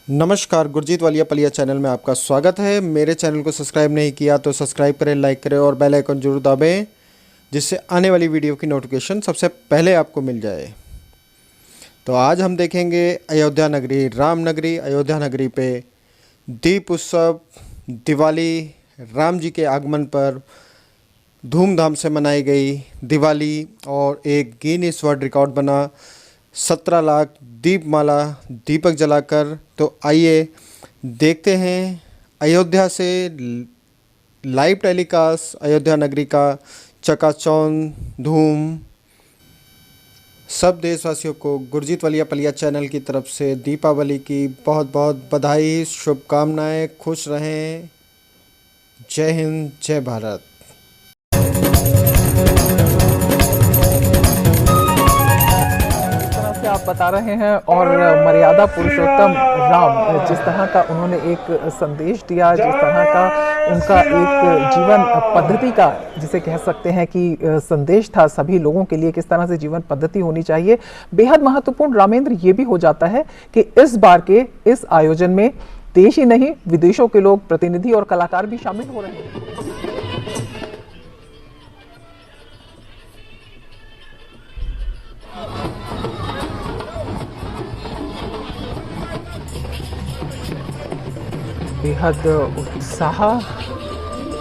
नमस्कार, गुरजीत वालिया पलिया चैनल में आपका स्वागत है। मेरे चैनल को सब्सक्राइब नहीं किया तो सब्सक्राइब करें, लाइक करें और बेल आइकन जरूर दबाएं, जिससे आने वाली वीडियो की नोटिफिकेशन सबसे पहले आपको मिल जाए। तो आज हम देखेंगे अयोध्या नगरी, राम नगरी, अयोध्या नगरी पे दीप उत्सव, दिवाली, राम जी के आगमन पर धूमधाम से मनाई गई दिवाली और एक गिनीज वर्ल्ड रिकॉर्ड बना 17 लाख दीपमाला दीपक जलाकर। तो आइए देखते हैं अयोध्या से लाइव टेलीकास्ट अयोध्या नगरी का चकाचौंध धूम। सब देशवासियों को गुरजीत वालिया पलिया चैनल की तरफ से दीपावली की बहुत बहुत बधाई, शुभकामनाएं। खुश रहें। जय हिंद, जय भारत। आप बता रहे हैं और मर्यादा पुरुषोत्तम राम, जिस तरह का उन्होंने एक संदेश दिया, जिस तरह का उनका एक जीवन पद्धति का, जिसे कह सकते हैं कि संदेश था सभी लोगों के लिए, किस तरह से जीवन पद्धति होनी चाहिए। बेहद महत्वपूर्ण रामेंद्र ये भी हो जाता है कि इस बार के इस आयोजन में देश ही नहीं विदेशों के लोग, प्रतिनिधि और कलाकार भी शामिल हो रहे हैं। बेहद उत्साह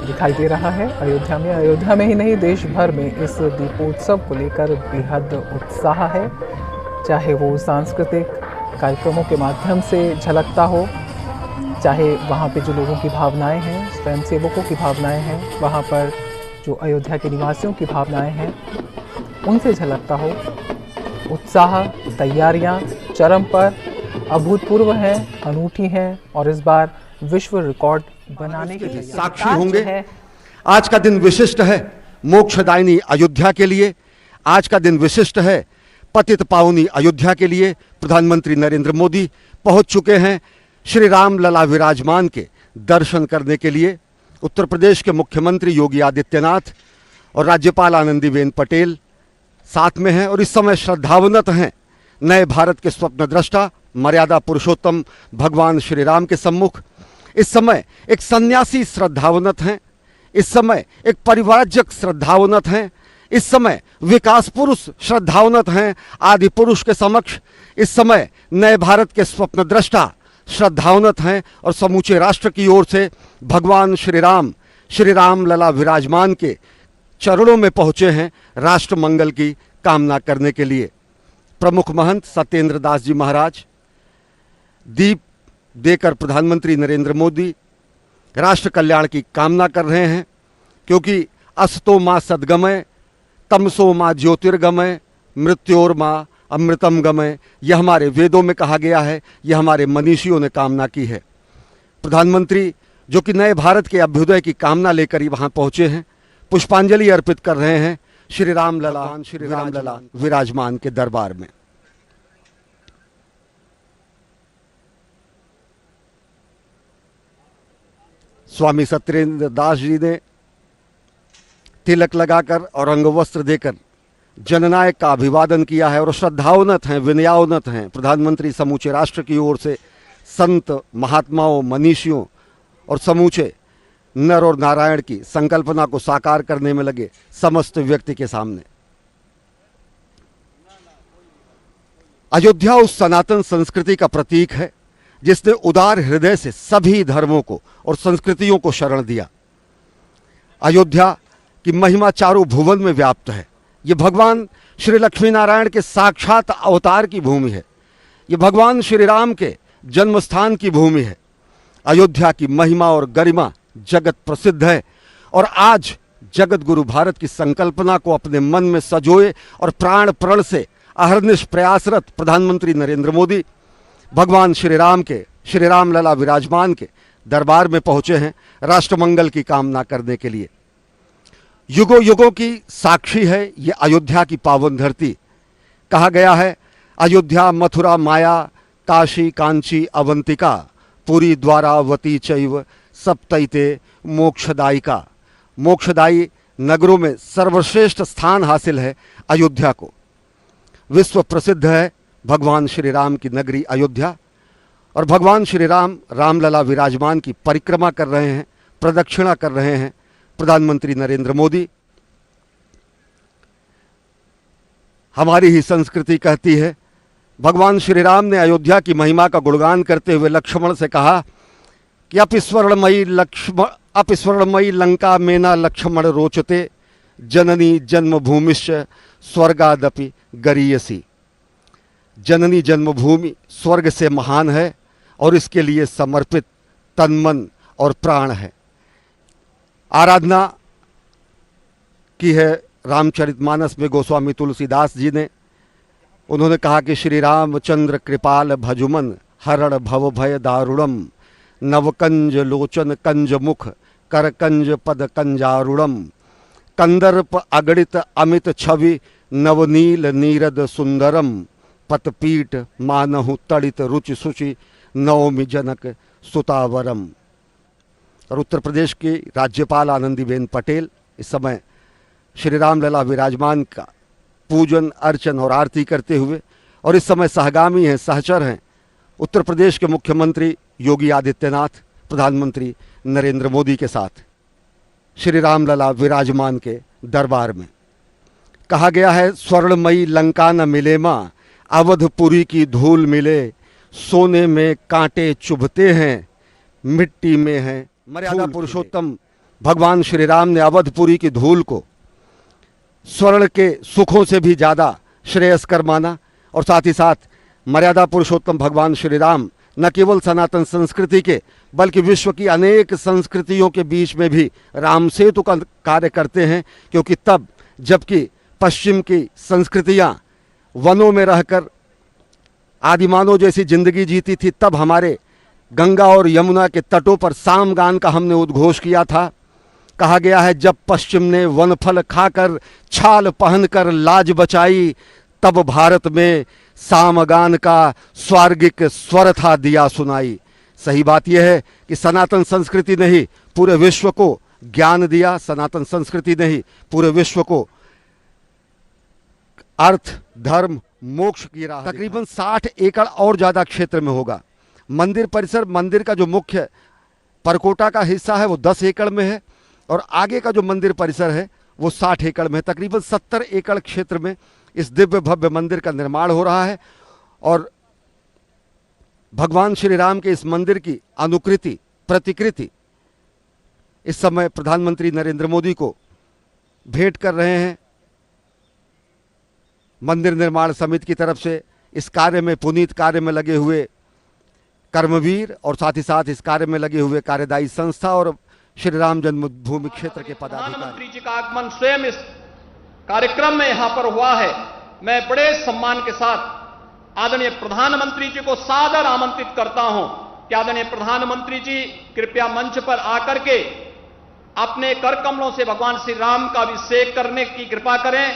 दिखाई दे रहा है अयोध्या में ही नहीं देश भर में इस दीपोत्सव को लेकर बेहद उत्साह है। चाहे वो सांस्कृतिक कार्यक्रमों के माध्यम से झलकता हो, चाहे वहाँ पे जो लोगों की भावनाएं हैं, स्वयंसेवकों की भावनाएं हैं, वहाँ पर जो अयोध्या के निवासियों की भावनाएं हैं, उनसे झलकता हो। उत्साह, तैयारियाँ चरम पर, अभूतपूर्व हैं, अनूठी हैं और इस बार विश्व रिकॉर्ड बनाने के लिए साक्षी होंगे। आज का दिन विशिष्ट है मोक्षदायिनी अयोध्या के लिए। आज का दिन विशिष्ट है पतित पावनी अयोध्या के लिए। प्रधानमंत्री नरेंद्र मोदी पहुंच चुके हैं श्री राम लला विराजमान के दर्शन करने के लिए। उत्तर प्रदेश के मुख्यमंत्री योगी आदित्यनाथ और राज्यपाल आनंदीबेन पटेल साथ में हैं और इस समय श्रद्धावनत हैं नए भारत के स्वप्नद्रष्टा मर्यादा पुरुषोत्तम भगवान श्री राम के सम्मुख। इस समय एक सन्यासी श्रद्धावनत हैं, इस समय एक परिव्राजक श्रद्धावनत हैं, इस समय विकास पुरुष श्रद्धावनत हैं आदि पुरुष के समक्ष। इस समय नए भारत के स्वप्नद्रष्टा श्रद्धावनत हैं और समूचे राष्ट्र की ओर से भगवान श्री राम लला विराजमान के चरणों में पहुंचे हैं राष्ट्र मंगल की कामना करने के लिए। प्रमुख महंत सत्येंद्र दास जी महाराज दीप देकर प्रधानमंत्री नरेंद्र मोदी राष्ट्र कल्याण की कामना कर रहे हैं, क्योंकि असतो मां सद्गमय, तमसो मां ज्योतिर्गमय, मृत्योर मां अमृतम गमय। यह हमारे वेदों में कहा गया है, यह हमारे मनीषियों ने कामना की है। प्रधानमंत्री जो कि नए भारत के अभ्युदय की कामना लेकर ही वहां पहुंचे हैं, पुष्पांजलि अर्पित कर रहे हैं श्री राम लला विराजमान के दरबार में। स्वामी सत्येंद्र दास जी ने तिलक लगाकर और अंगवस्त्र देकर जननायक का अभिवादन किया है और श्रद्धावनत हैं, विनयावनत हैं। प्रधानमंत्री समूचे राष्ट्र की ओर से संत महात्माओं, मनीषियों और समूचे नर और नारायण की संकल्पना को साकार करने में लगे समस्त व्यक्ति के सामने। अयोध्या उस सनातन संस्कृति का प्रतीक है जिसने उदार हृदय से सभी धर्मों को और संस्कृतियों को शरण दिया। अयोध्या की महिमा चारों भुवन में व्याप्त है। ये भगवान श्री लक्ष्मी नारायण के साक्षात अवतार की भूमि है। ये भगवान श्री राम के जन्म स्थान की भूमि है। अयोध्या की महिमा और गरिमा जगत प्रसिद्ध है और आज जगत गुरु भारत की संकल्पना को अपने मन में सजोए और प्राण प्रण से अहर्निश प्रयासरत प्रधानमंत्री नरेंद्र मोदी भगवान श्री राम लला विराजमान के दरबार में पहुंचे हैं राष्ट्रमंगल की कामना करने के लिए। युगों युगों की साक्षी है ये अयोध्या की पावन धरती। कहा गया है अयोध्या मथुरा माया, काशी कांची अवंतिका, पुरी द्वारावती चैव सप्तैते मोक्षदायिका। मोक्षदायी नगरों में सर्वश्रेष्ठ स्थान हासिल है अयोध्या को। विश्व प्रसिद्ध है भगवान श्री राम की नगरी अयोध्या और भगवान श्री राम रामलला विराजमान की परिक्रमा कर रहे हैं, प्रदक्षिणा कर रहे हैं प्रधानमंत्री नरेंद्र मोदी। हमारी ही संस्कृति कहती है, भगवान श्री राम ने अयोध्या की महिमा का गुणगान करते हुए लक्ष्मण से कहा कि अपस्वर्णमयी लंका मेना लक्ष्मण रोचते, जननी जन्मभूमिश्च स्वर्गादपि गरीयसी। जननी जन्मभूमि स्वर्ग से महान है और इसके लिए समर्पित तन मन और प्राण है। आराधना की है रामचरितमानस में गोस्वामी तुलसीदास जी ने। उन्होंने कहा कि श्री रामचंद्र कृपाल भजुमन हरण भव भय दारुणम, नवकंज लोचन कंज मुख कर कंज पद कंजारुणम, कंदर्प अगणित अमित छवि नवनील नीरद सुंदरम, पतपीठ मानहु तड़ित रुचि सुचि नवमि जनक सुतावरम। और उत्तर प्रदेश की राज्यपाल आनंदीबेन पटेल इस समय श्री रामलला विराजमान का पूजन अर्चन और आरती करते हुए, और इस समय सहगामी हैं, सहचर हैं उत्तर प्रदेश के मुख्यमंत्री योगी आदित्यनाथ, प्रधानमंत्री नरेंद्र मोदी के साथ श्री रामलला विराजमान के दरबार में। कहा गया है, स्वर्णमयी लंका न मिले माँ, अवधपुरी की धूल मिले, सोने में कांटे चुभते हैं, मिट्टी में है मर्यादा पुरुषोत्तम भगवान श्री राम ने अवधपुरी की धूल को स्वर्ण के सुखों से भी ज़्यादा श्रेयस्कर माना। और साथ ही साथ मर्यादा पुरुषोत्तम भगवान श्री राम न केवल सनातन संस्कृति के बल्कि विश्व की अनेक संस्कृतियों के बीच में भी राम सेतु का कार्य करते हैं, क्योंकि तब जबकि पश्चिम की संस्कृतियां वनों में रहकर आदिमानव जैसी जिंदगी जीती थी, तब हमारे गंगा और यमुना के तटों पर सामगान का हमने उद्घोष किया था। कहा गया है, जब पश्चिम ने वनफल खाकर छाल पहनकर लाज बचाई, तब भारत में सामगान का स्वार्गिक स्वर था दिया सुनाई। सही बात यह है कि सनातन संस्कृति ने ही पूरे विश्व को ज्ञान दिया, सनातन संस्कृति ने ही पूरे विश्व को अर्थ धर्म मोक्ष की राह। तकरीबन 60 एकड़ और ज़्यादा क्षेत्र में होगा। मंदिर परिसर, मंदिर का जो मुख्य परकोटा का हिस्सा है वो 10 एकड़ में है, और आगे का जो मंदिर परिसर है वो 60 एकड़ में है। तकरीबन 70 एकड़ क्षेत्र में इस दिव्य भव्य मंदिर का निर्माण हो रहा है। और भगवान श्री राम के इस मंदिर की अनुकृति प्रतिकृति इस समय प्रधानमंत्री नरेंद्र मोदी को भेंट कर रहे हैं। मंदिर निर्माण समिति की तरफ से इस कार्य में, पुनीत कार्य में लगे हुए कर्मवीर और साथ ही साथ इस कार्य में लगे हुए कार्यदायी संस्था और श्री राम जन्मभूमि क्षेत्र के पदाधिकारी। प्रधानमंत्री जी का आगमन स्वयं इस कार्यक्रम में यहां पर हुआ है। मैं बड़े सम्मान के साथ आदरणीय प्रधानमंत्री जी को सादर आमंत्रित करता हूं कि आदरणीय प्रधानमंत्री जी कृपया मंच पर आकर के अपने कर कमलों से भगवान श्री राम का अभिषेक करने की कृपा करें,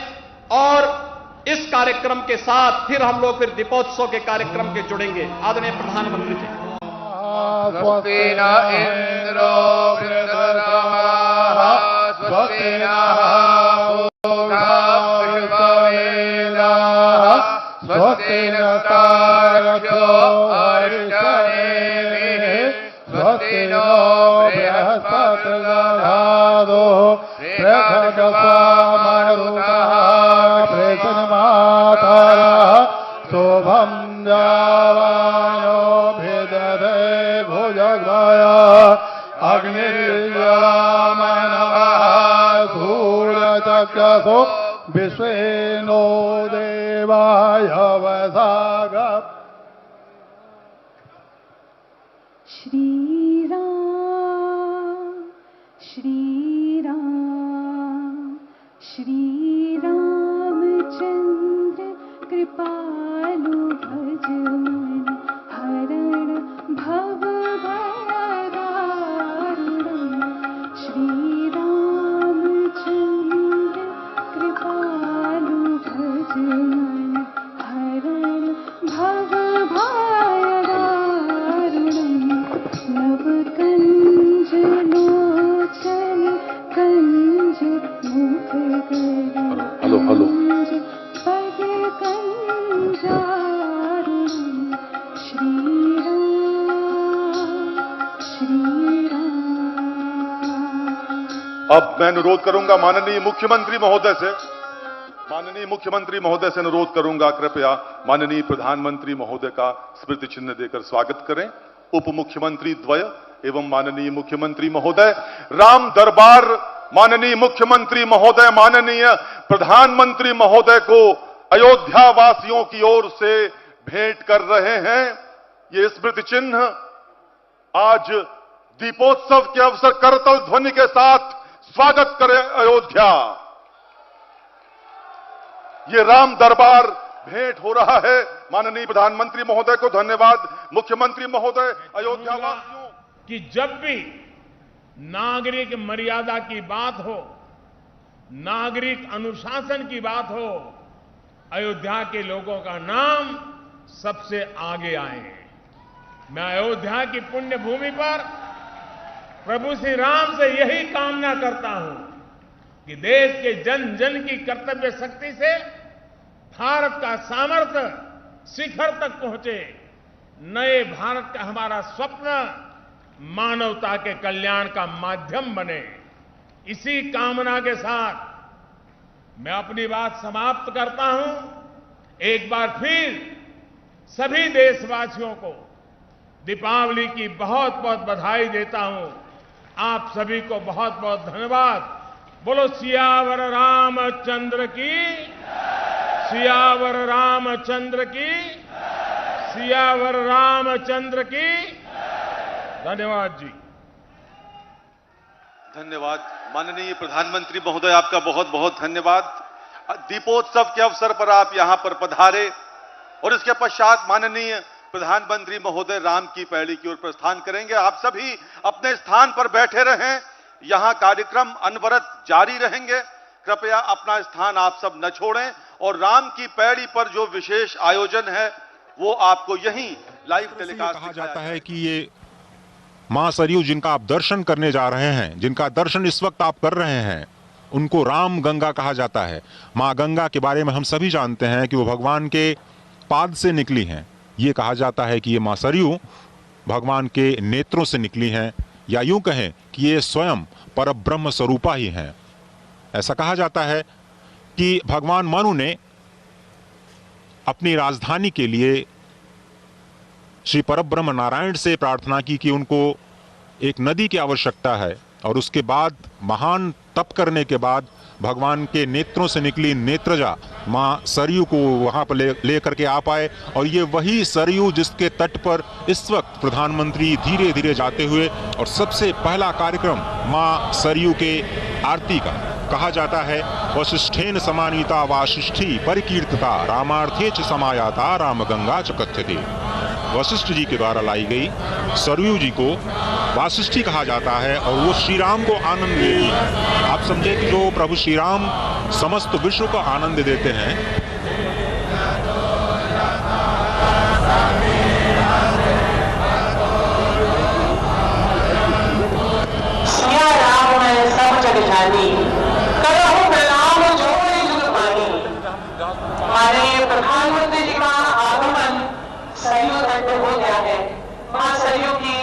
और इस कार्यक्रम के साथ फिर हम लोग फिर दीपोत्सव के कार्यक्रम के जुड़ेंगे। आदरणीय प्रधानमंत्री जी। स्वस्ति न इंद्रो वृद्धतमः, स्वस्ति नः पूषा विश्ववेदाः, स्वस्ति नस्तार्क्ष्यो अरिष्टनेमिः, स्वस्ति नो बृहस्पतिर्दधातु बृहस्पतिर्मरुतः प्रसन्नमातरः शोभं जावानो भिदधे भुजगय अग्निर्यामनवः सूर्यचक्षुषो विश्वेनो देवाय वसाग। श्री राम श्री राम श्री रामचंद्र कृपालु भजमन हरण भव भय दारुणम्। श्री रामचंद्र कृपालु भजमन हरण भव भय दारुणम्। नव कंज लोचन कंज मुख कर, हेलो पद कंज अब मैं अनुरोध करूंगा माननीय मुख्यमंत्री महोदय से अनुरोध करूंगा, कृपया माननीय प्रधानमंत्री महोदय का स्मृति चिन्ह देकर स्वागत करें। उप मुख्यमंत्री द्वय एवं माननीय मुख्यमंत्री महोदय राम दरबार माननीय मुख्यमंत्री महोदय, माननीय प्रधानमंत्री महोदय को अयोध्या वासियों की ओर से भेंट कर रहे हैं। ये स्मृति चिन्ह आज दीपोत्सव के अवसर करतल ध्वनि के साथ स्वागत करें अयोध्या। ये राम दरबार भेंट हो रहा है। माननीय प्रधानमंत्री महोदय को धन्यवाद। मुख्यमंत्री महोदय, अयोध्या वासियों कि जब भी नागरिक मर्यादा की बात हो, नागरिक अनुशासन की बात हो, अयोध्या के लोगों का नाम सबसे आगे आए। मैं अयोध्या की पुण्य भूमि पर प्रभु श्री राम से यही कामना करता हूं कि देश के जन जन की कर्तव्य शक्ति से भारत का सामर्थ्य शिखर तक पहुंचे। नए भारत का हमारा स्वप्न मानवता के कल्याण का माध्यम बने। इसी कामना के साथ मैं अपनी बात समाप्त करता हूं। एक बार फिर सभी देशवासियों को दीपावली की बहुत बहुत बधाई देता हूं। आप सभी को बहुत बहुत धन्यवाद। बोलो सियावर रामचंद्र की, सियावर रामचंद्र की, सियावर रामचंद्र की। धन्यवाद जी। धन्यवाद माननीय प्रधानमंत्री महोदय, आपका बहुत बहुत धन्यवाद। दीपोत्सव के अवसर पर आप यहां पर पधारे और इसके पश्चात माननीय प्रधानमंत्री महोदय राम की पैड़ी की ओर प्रस्थान करेंगे। आप सभी अपने स्थान पर बैठे रहें, यहां कार्यक्रम अनवरत जारी रहेंगे। कृपया अपना स्थान आप सब न छोड़ें और राम की पैड़ी पर जो विशेष आयोजन है वो आपको यहीं लाइव टेलीकास्ट कहा जाता है कि ये मां सरयू जिनका आप दर्शन करने जा रहे हैं, जिनका दर्शन इस वक्त आप कर रहे हैं, उनको राम गंगा कहा जाता है। मां गंगा के बारे में हम सभी जानते हैं कि वो भगवान के पाद से निकली हैं। ये कहा जाता है कि ये मां सरयू भगवान के नेत्रों से निकली हैं, या यूं कहें कि ये स्वयं परब्रह्म स्वरूपा ही हैं। ऐसा कहा जाता है कि भगवान मनु ने अपनी राजधानी के लिए श्री परब्रह्म नारायण से प्रार्थना की कि उनको एक नदी की आवश्यकता है, और उसके बाद महान तप करने के बाद भगवान के नेत्रों से निकली नेत्रजा मां सरयू को वहां पर ले करके आ पाए। और ये वही सरयू जिसके तट पर इस वक्त प्रधानमंत्री धीरे धीरे जाते हुए, और सबसे पहला कार्यक्रम मां सरयू के आरती का कहा जाता है। वशिष्ठेन समानीता वाशिष्ठी परिकीर्तिता रामार्थे च समायाता राम गंगा च कथ्यते। वशिष्ठ जी के द्वारा लाई गई सरयू जी को वाशिष्ठी कहा जाता है, और वो श्री राम को आनंद देती है। आप समझे कि जो प्रभु श्री राम समस्त विश्व को आनंद देते हैं। सिया राम है सब जग जानी, करहु प्रणाम जोड़े जुग पानी। हमारे प्रधानमंत्री जी का आगमन सरयू तट पे हो गया है। मां सरयू की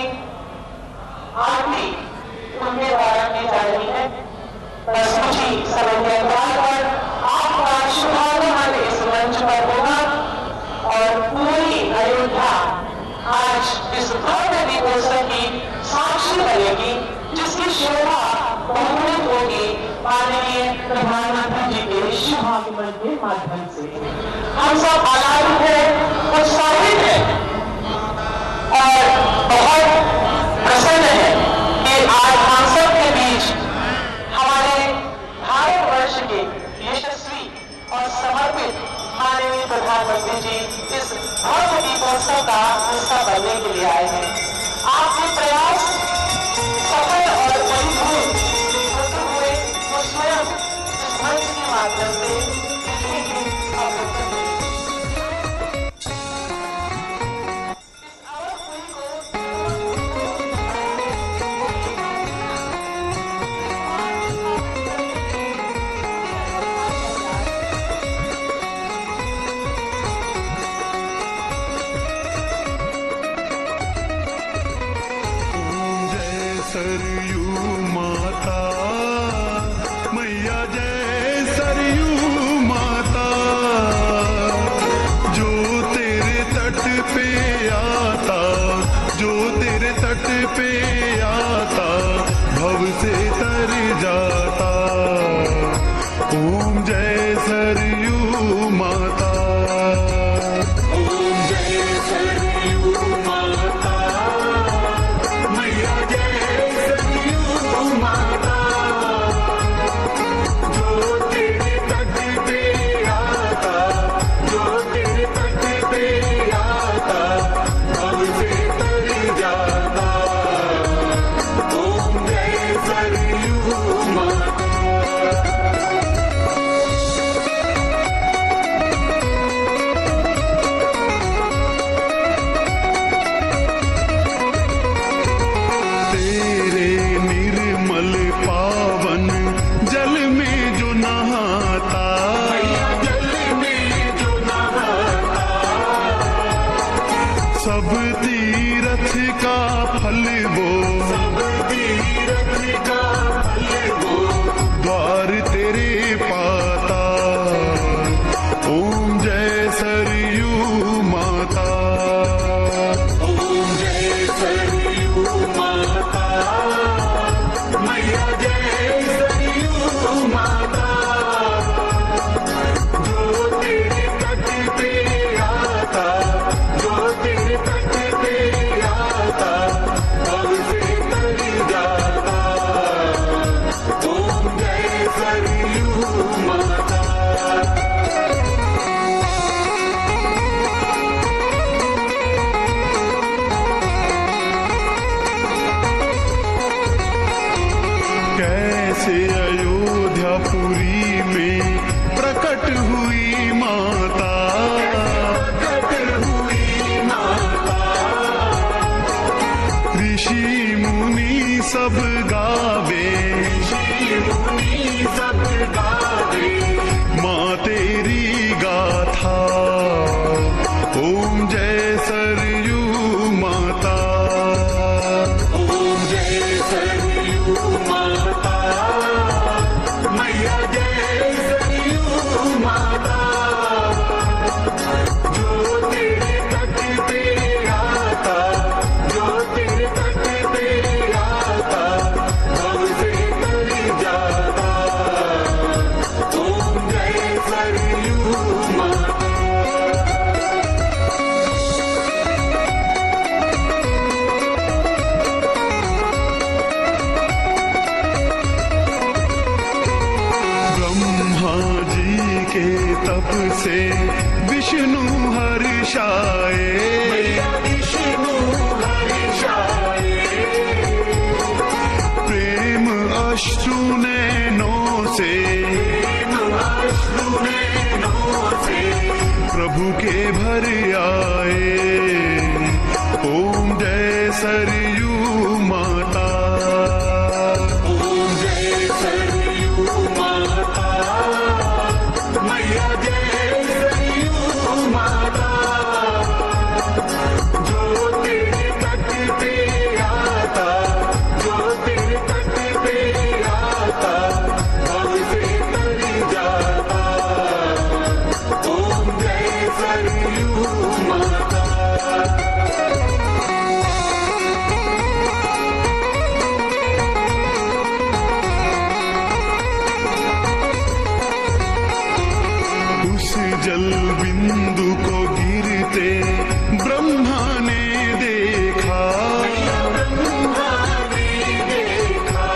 आरती उनके द्वारा की जा रही है। बस कुछ ही समय के अंतराल पर आपका शुभागमन इस मंच पर होगा और पूरी अयोध्या आज इस भव्य दीपोत्सव की साक्षी बनेगी, जिसकी शोभा बहुगुणित होगी माननीय प्रधानमंत्री जी के शुभागमन के माध्यम से। हम सब आनंदित हैं, उत्साहित हैं और बहुत प्रसन्न है कि आज हम सब के बीच हमारे भारतवर्ष के यशस्वी और समर्पित माननीय प्रधानमंत्री जी इस भव्य दीपोत्सव का हिस्सा बनने के लिए आए हैं। आपके प्रयास सफल और परिपूर्ण होते हुए वो स्वयं इस मंच के माध्यम से सरयू माता पे आता भव से तर जाता। ओम जय सरयू माता, ओम जय सरयू माता, मैया जय सरयू माता। जो तेरे तट पे आता, जो तेरे तट पे आता भव से तर जाता। ओम जय सरयू माता। तेरे निर्मल पावन जल में जो नहाता, जल में जो नहाता, सब तीरथ का फल वो, सब तीरथ का फल वो, द्वार तेरे पाता। ओम जय सरयू माता, ओम जय सरयू माता, मैया जय सरयू माता। जो तेरे तट पे आता, जो तेरे तट पे आता भव से तर जाता। ओम जय सरयू माता। कैसे अयोध्यापुरी में प्रकट हुई माता, प्रकट हुई माता। ऋषि मुनि सब गावे, ऋषि मुनि सब गावे माँ तेरी गाथा। ओम जय सरयू माता, ओम जय सरयू माता, मैया जय सरयू माता। जो तेरे तट पे आता, जो तेरे तट पे आता भव से तर जाता। ओम जय सरयू माता। ब्रह्मा जी के तप से विष्णु हर्षाए, विष्णु हर्षाए। प्रेम अश्रु नैनों से, प्रेम अश्रु नैनों से प्रभु के भर आए। ओम जय सरयू माता, ओम जय सरयू माता, मैया जय सरयू माता। जो तेरे तट पे आता, जो तेरे तट पे आता भव से तर जाता। ओम जय सरयू माता। उस जल बिंदु को गिरते ब्रह्मा ने देखा, ब्रह्मा ने देखा।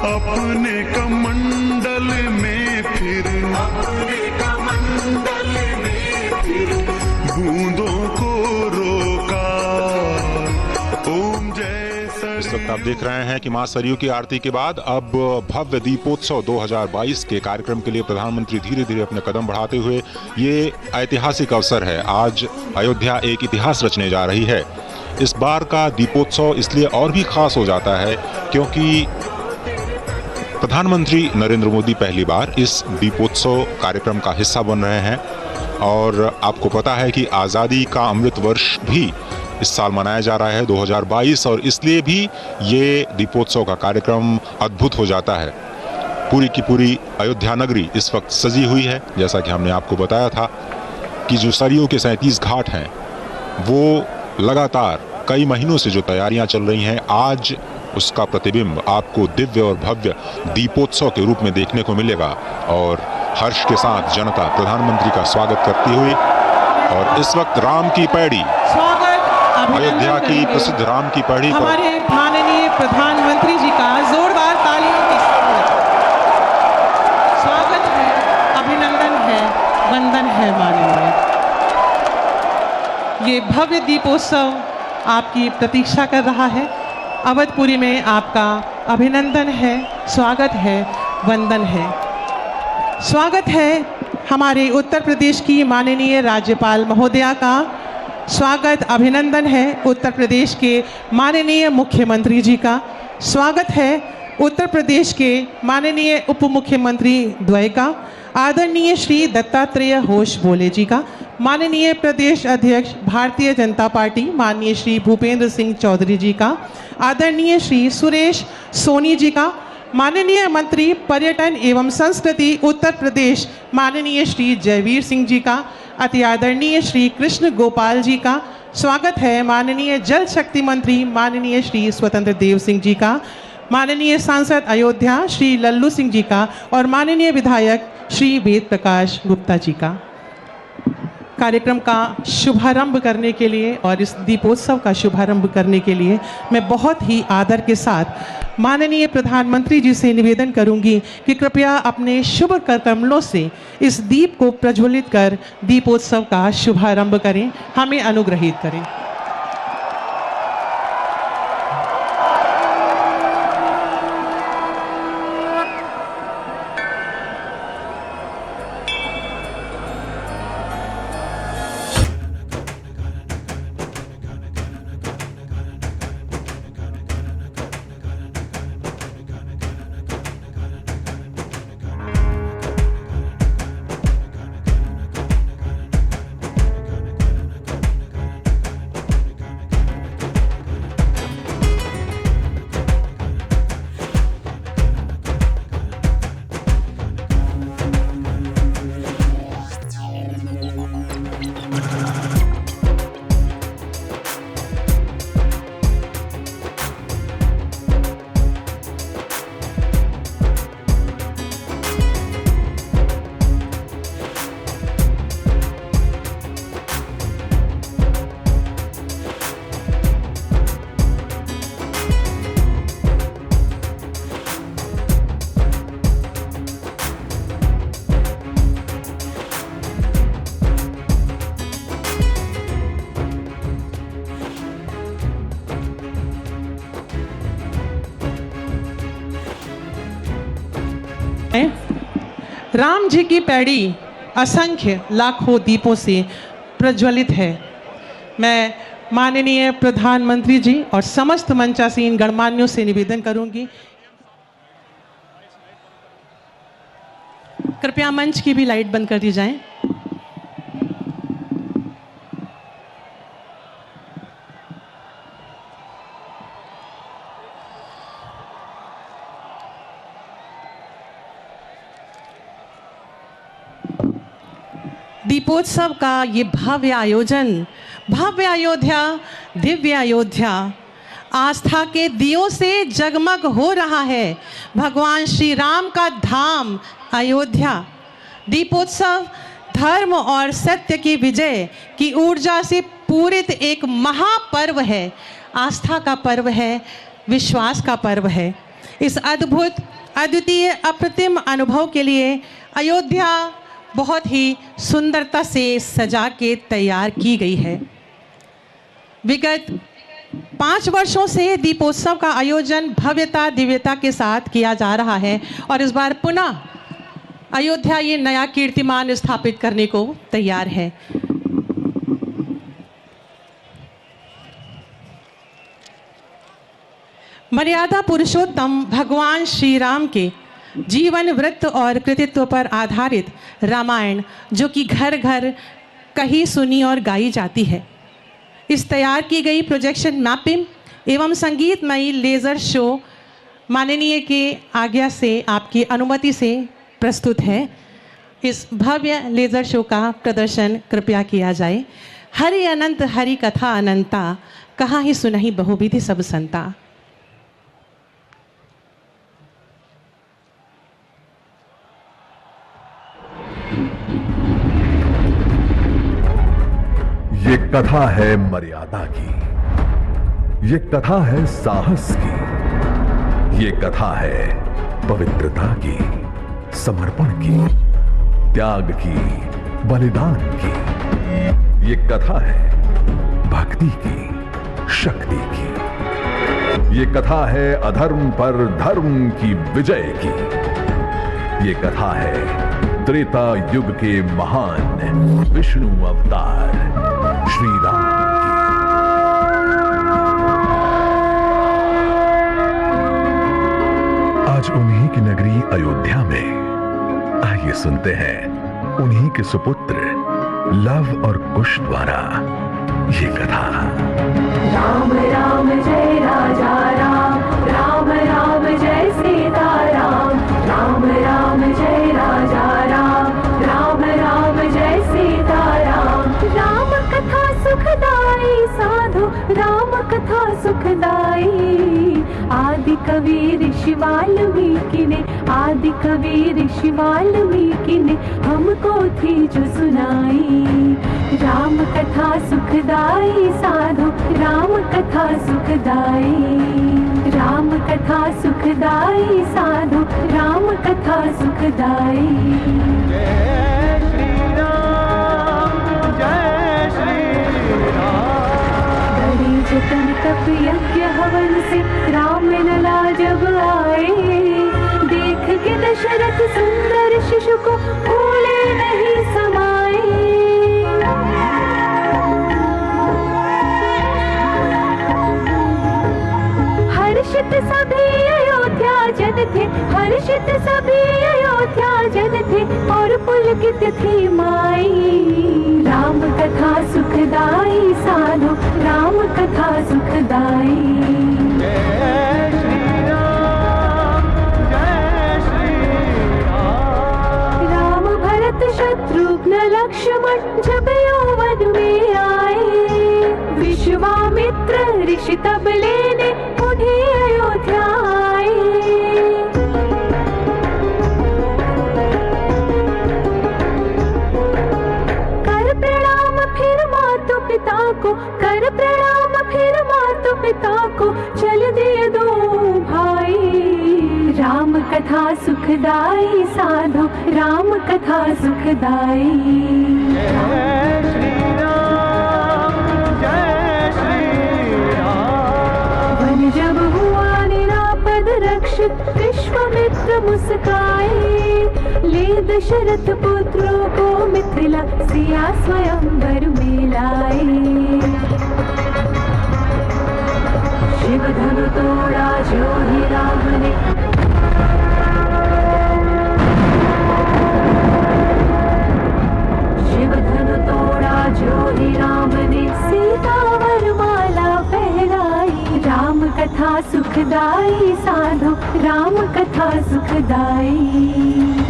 अपने कमंडल में फिर, अपने कमंडल में फिर बूंदों को रोका। ओम जय इस वक्त आप देख रहे हैं कि मां सरयू की आरती के बाद अब भव्य दीपोत्सव 2022 के कार्यक्रम के लिए प्रधानमंत्री धीरे धीरे अपने कदम बढ़ाते हुए, ये ऐतिहासिक अवसर है। आज अयोध्या एक इतिहास रचने जा रही है। इस बार का दीपोत्सव इसलिए और भी खास हो जाता है क्योंकि प्रधानमंत्री नरेंद्र मोदी पहली बार इस दीपोत्सव कार्यक्रम का हिस्सा बन रहे हैं। और आपको पता है कि आज़ादी का अमृत वर्ष भी इस साल मनाया जा रहा है 2022, और इसलिए भी ये दीपोत्सव का कार्यक्रम अद्भुत हो जाता है। पूरी की पूरी अयोध्या नगरी इस वक्त सजी हुई है। जैसा कि हमने आपको बताया था कि जो सरयू के 37 घाट हैं वो लगातार कई महीनों से जो तैयारियां चल रही हैं, आज उसका प्रतिबिंब आपको दिव्य और भव्य दीपोत्सव के रूप में देखने को मिलेगा। और हर्ष के साथ जनता प्रधानमंत्री का स्वागत करती हुई, और इस वक्त राम की पैड़ी, अयोध्या की प्रसिद्ध राम की पैड़ी पर हमारे माननीय प्रधानमंत्री जी का जोरदार तालियों के साथ स्वागत है, अभिनंदन है, वंदन है माननीय। ये भव्य दीपोत्सव आपकी प्रतीक्षा कर रहा है। अवधपुरी में आपका अभिनंदन है, स्वागत है, वंदन है। स्वागत है हमारे उत्तर प्रदेश की माननीय राज्यपाल महोदया का। स्वागत, अभिनंदन है उत्तर प्रदेश के माननीय मुख्यमंत्री जी का। स्वागत है उत्तर प्रदेश के माननीय उप मुख्यमंत्री द्वय का, आदरणीय श्री दत्तात्रेय होश बोले जी का, माननीय प्रदेश अध्यक्ष भारतीय जनता पार्टी माननीय श्री भूपेंद्र सिंह चौधरी जी का, आदरणीय श्री सुरेश सोनी जी का, माननीय मंत्री पर्यटन एवं संस्कृति उत्तर प्रदेश माननीय श्री जयवीर सिंह जी का, अति आदरणीय श्री कृष्ण गोपाल जी का। स्वागत है माननीय जल शक्ति मंत्री माननीय श्री स्वतंत्र देव सिंह जी का, माननीय सांसद अयोध्या श्री लल्लू सिंह जी का, और माननीय विधायक श्री वेद प्रकाश गुप्ता जी का। कार्यक्रम का शुभारंभ करने के लिए और इस दीपोत्सव का शुभारंभ करने के लिए मैं बहुत ही आदर के साथ माननीय प्रधानमंत्री जी से निवेदन करूंगी कि कृपया अपने शुभ कमलों से इस दीप को प्रज्वलित कर दीपोत्सव का शुभारंभ करें, हमें अनुग्रहित करें। राम जी की पैड़ी असंख्य लाखों दीपों से प्रज्वलित है। मैं माननीय प्रधानमंत्री जी और समस्त मंचासीन गणमान्यों से निवेदन करूंगी, कृपया मंच की भी लाइट बंद कर दी जाए। दीपोत्सव का ये भव्य आयोजन, भव्य अयोध्या, दिव्य अयोध्या, आस्था के दियों से जगमग हो रहा है। भगवान श्री राम का धाम अयोध्या। दीपोत्सव धर्म और सत्य की विजय की ऊर्जा से पूरित एक महापर्व है, आस्था का पर्व है, विश्वास का पर्व है। इस अद्भुत, अद्वितीय, अप्रतिम अनुभव के लिए अयोध्या बहुत ही सुंदरता से सजा के तैयार की गई है। विगत 5 वर्षों से दीपोत्सव का आयोजन भव्यता दिव्यता के साथ किया जा रहा है और इस बार पुनः अयोध्या ये नया कीर्तिमान स्थापित करने को तैयार है। मर्यादा पुरुषोत्तम भगवान श्री राम के जीवन वृत्त और कृतित्व पर आधारित रामायण, जो कि घर घर कही सुनी और गाई जाती है, इस तैयार की गई प्रोजेक्शन मैपिंग एवं संगीतमयी लेज़र शो माननीय के आज्ञा से, आपकी अनुमति से प्रस्तुत है। इस भव्य लेज़र शो का प्रदर्शन कृपया किया जाए। हरि अनंत हरि कथा अनंता, कहाँ ही सुनहि बहुविधि सब संता। ये कथा है मर्यादा की, ये कथा है साहस की, ये कथा है पवित्रता की, समर्पण की, त्याग की, बलिदान की। ये कथा है भक्ति की, शक्ति की। ये कथा है अधर्म पर धर्म की विजय की। ये कथा है त्रेता युग के महान विष्णु अवतार श्री राम की। आज उन्हीं की नगरी अयोध्या में आइए सुनते हैं उन्हीं के सुपुत्र लव और कुश द्वारा ये कथा। राम राम जय राजा राम, राम राम जय सीता राम, राम राम जय राजा राम, राम राम जय सीता राम। राम कथा सुखदाई साधु, राम कथा सुखदाई। आदि कवि ऋषि वाल्मीकि ने, आदि कवि ऋषि वाल्मीकि ने हमको थी जो सुनाई। राम कथा सुखदाई साधु, राम कथा सुखदाई। राम कथा सुखदाई साधु, राम कथा सुखदाई। जय श्री राम, जय श्री राम। बड़ी जतन तप यज्ञ हवन से राम लला जब आए, देख के दशरथ सुंदर शिशु को भूले नहीं समाए। हर्षित सभी अयोध्या जन थे, हर्षित सभी अयोध्या जन थे, और पुलकित थी माई। राम कथा सुखदाई साधु, राम कथा सुखदाई। जय श्री राम, जय श्री राम। राम भरत शत्रुघ्न लक्ष्मण जब यौवन में आए, विश्वामित्र ऋषि तब लेने उन्हें अयोध्या आए। कर प्रणाम फिर मातु पिता को, कर प्रणाम फिर मातु पिता को, चल दिए दो भाई। राम कथा सुखदाई साधु, राम कथा सुखदाई। जय श्री राम, जय श्री राम। वन जब हुआ निरापद रक्षित, विश्वामित्र मुस्काए, ले दशरथ पुत्रों को मिथिला सिया स्वयंवर में लाए। शिव धनु तोड़ा जो ही राम ने, शिव धनु तोड़ा जो ही राम ने, सीता वर माला पहनाई। राम कथा सुखदाई साधु, राम कथा सुखदाई।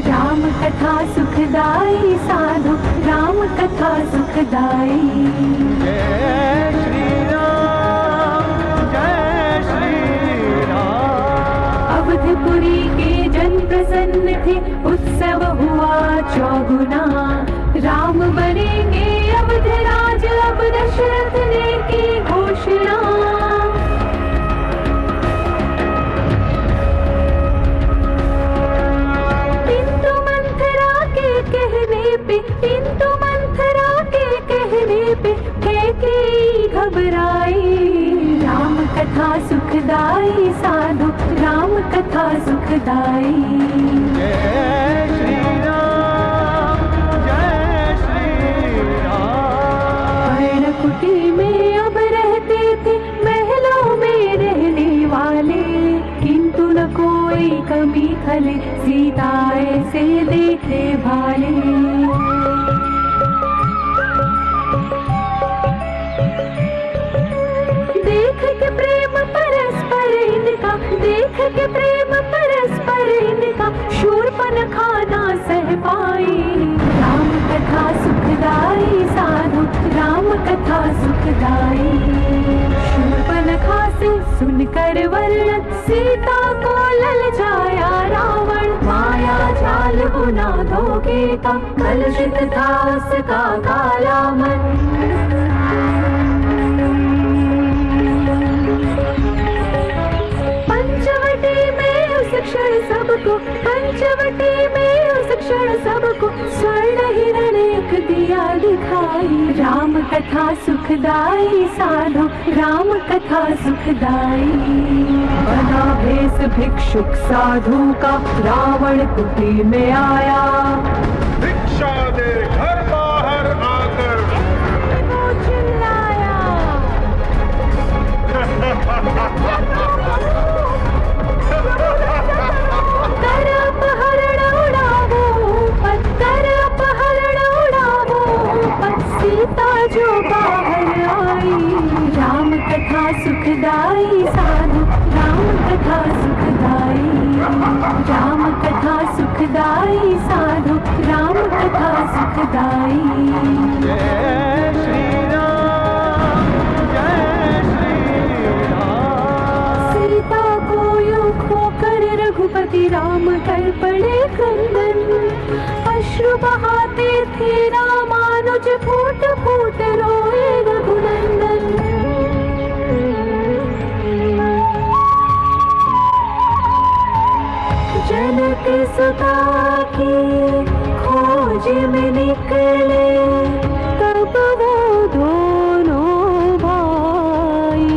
राम कथा सुखदाई साधु, राम कथा सुखदाई। जय श्री राम, जय श्री राम। अवधपुरी के जन प्रसन्न थे, उत्सव हुआ चौगुना। राम बनेंगे अवध राज, अब दशरथ ने की घोषणा। किंतु मंथरा के कहने पे, किंतु मंथरा के कहने पे कैकेयी घबराई। राम कथा सुखदाई साधु, राम कथा सुखदाई। जय श्री राम, जय श्री राम। पर्णकुटी में अब रहते थे महलों में रहने वाले, किंतु न कोई कमी खले, सीता ऐसे देखे भाले। देख के प्रेम परस्पर इनका, देख के प्रेम परस्पर इनका, शूरपन खाना सह पाई। राम कथा सुखदाई साधु, राम कथा सुखदाई। शूर्पणखा से सुनकर वर्णन सीता को ललचाया रावण, माया जाल बुना धोखे का कलुषित था उसका काला मन। पंचवटी में उस क्षण सबको, पंचवटी में उस क्षण सबको स्वर्ण हिरण एक दिया दिखाई। राम कथा सुखदाई साधो, राम कथा सुखदाई। बना भेष भिक्षुक साधु का रावण कुटी में आया, भिक्षा दे घर बाहर आकर वो चिल्लाया। कर अपहरण उड़ावो पर, कर अपहरण उड़ावो पर, सीता जो बाहर आई। राम कथा सुखदाई साधु, राम कथा सुखदाई। राम कथा सुखदाई साधु, राम कथा सुखदाई। जय श्री राम, जय श्री राम। सीता को यूं खोकर रघुपति राम कर पड़े क्रंदन, अश्रु बहाते थे रामानुज फूट फूट रोए रघुनंदन। जनक सुता की खोज में निकले तब वो दोनों भाई।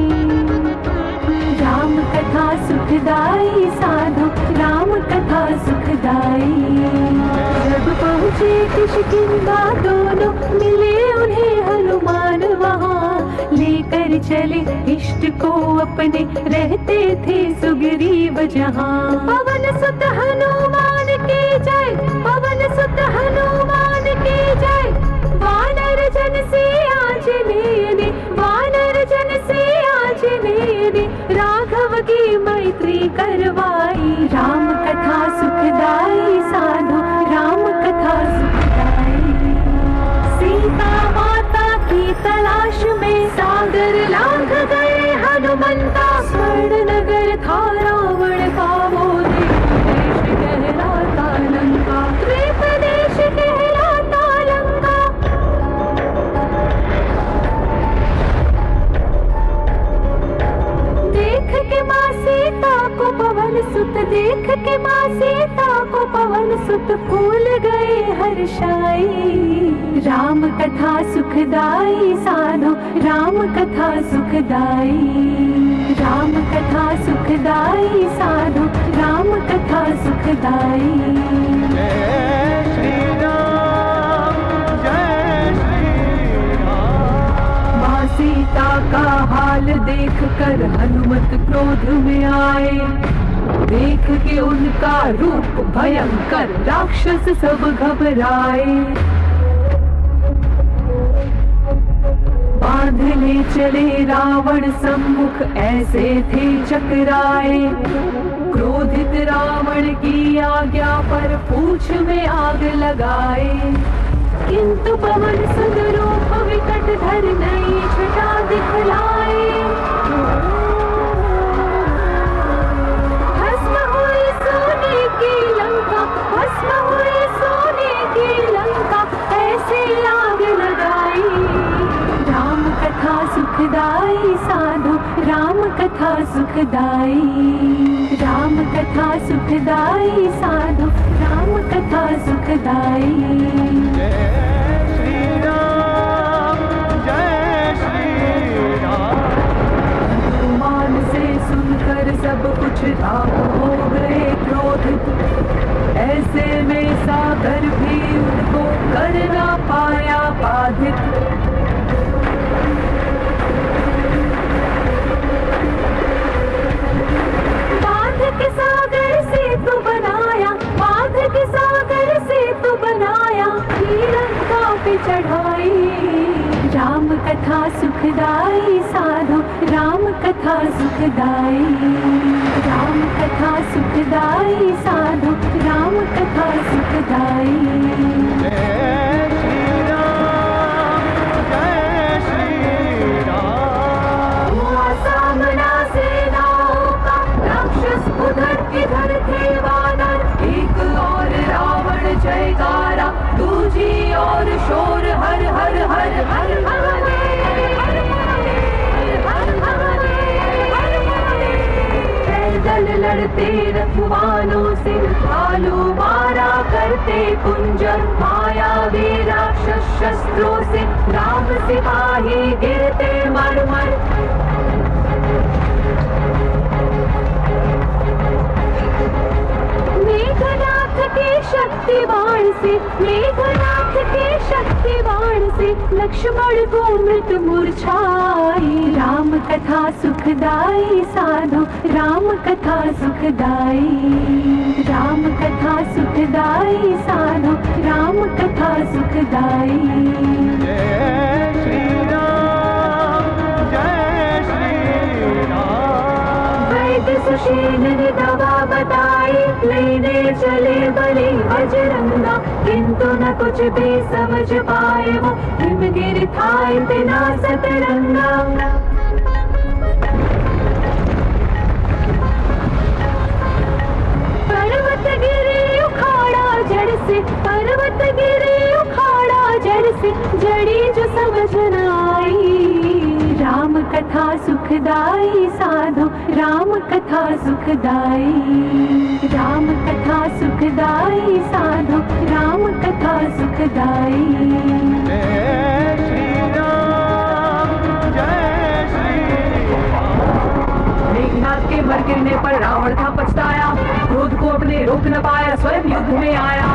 राम कथा सुखदाई साधु, राम कथा सुखदाई। जब पहुँचे किष्किंधा दोनों मिले उन्हें हनुमान वहाँ, लेकर चले इष्ट को अपने रहते थे सुग्रीव जहाँ। पवन सुत हनुमान के जय, पवन सुत हनुमान के जय। वानर जन से आंजनेय ने, वानर जन से आंजनेय ने राघव की मैत्री करवाई। राम कथा सुखदाई साधु, राम कथा सुखदाई। सीता माता की तलाश में सागर लांघ गए हनुमंता, स्वर्ण नगर था रावण का वो देश कहलाता लंका, द्वीप देश कहलाता लंका। देख के माँ सीता को पवन सुत, देख के माँ सीता को पवन सुत फूल गए हर्षाई। राम कथा सुखदाई साधु, राम कथा सुखदाई। राम कथा सुखदाई साधु, राम कथा सुखदाई। जय श्री राम, जय श्री राम। माँ सीता का हाल देख कर हनुमत क्रोध में आए, देख के उनका रूप भयंकर राक्षस सब घबराए। बांध ले चले रावण सम्मुख ऐसे थे चकराए, क्रोधित रावण की आज्ञा पर पूछ में आग लगाए। किंतु पवन सुत रूप विकट धर नई छटा दिखलाए। भस्म हुई सोने की लंका, भस्म हुई सोने की लंका, ऐसे आग लगाई। राम कथा सुखदाई साधु, राम कथा सुखदाई। राम कथा सुखदाई साधु, राम कथा सुखदाई। जय श्री राम, जय श्री राम। हनुमान से सुनकर सब कुछ राम हो गए क्रोधित, ऐसे में सागर भी उनको कर ना पाया बाधित। बांध के सागर से तो बनाया, बांध के सागर से तो बनाया, लंका पे चढ़ाई। राम कथा सुखदाई साधु, राम कथा सुखदाई। राम कथा सुखदाई साधु, राम कथा सुखदाई। जय श्री राम, जय इधर थे वानर, एक और रावण जयकारा, दूजी और शोर हर हर हर हर महादेव, हर महादेव, हर महादेव, हर महादेव। पैदल लड़ते रखवालों से, भालू मारा करते कुंजर, मायावी राक्षस शस्त्रों से, राम सिपाही गिरते मर मर। मेघनाथ के शक्ति बाण से, मेघनाथ के शक्ति बाण से, लक्ष्मण को मृत मूर्छाई। राम कथा सुखदाई साधो, राम कथा सुखदाई, राम कथा सुखदाई साधो, राम कथा सुखदाई। जय श्री राम, जय श्री राम। वैद्य सुषेण ने दवा बताई, लेने चले बलि बजरंगा, किंतु न कुछ भी समझ पाए वो, हिमगिर था इतना सतरंगा। पर्वत गिरे उखाड़ा जड़ से, पर्वत गिरे उखाड़ा जड़ से, जड़ी जो समझ न आई। राम कथा सुखदाई साधो, राम कथा सुखदाई, राम कथा सुखदाई साधो, राम कथा सुखदाई। जय श्री राम, जय श्री राम। मेघनाथ के मर गिरने पर रावण था पछताया, क्रोध को अपने रोक न पाया, स्वयं युद्ध में आया।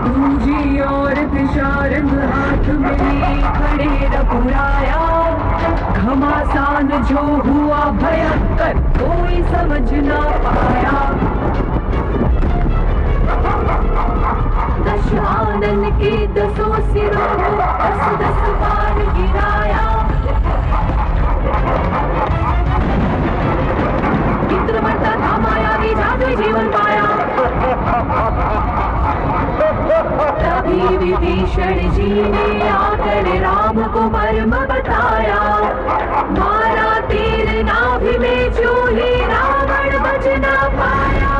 दूजी और पिशारंग हाथ में लिए खड़े रघुराया, घमासान जो हुआ भयंकर, कोई समझ ना पाया। दशानन के दसों सिरों को 10-10 बार गिराया। इंद्र मरता था मायावी, जादू जीवन पाया। तभी विभीषण जी ने आकर राम को मर्म बताया, मारा तीर नाभि में जो ही रावण बच ना पाया।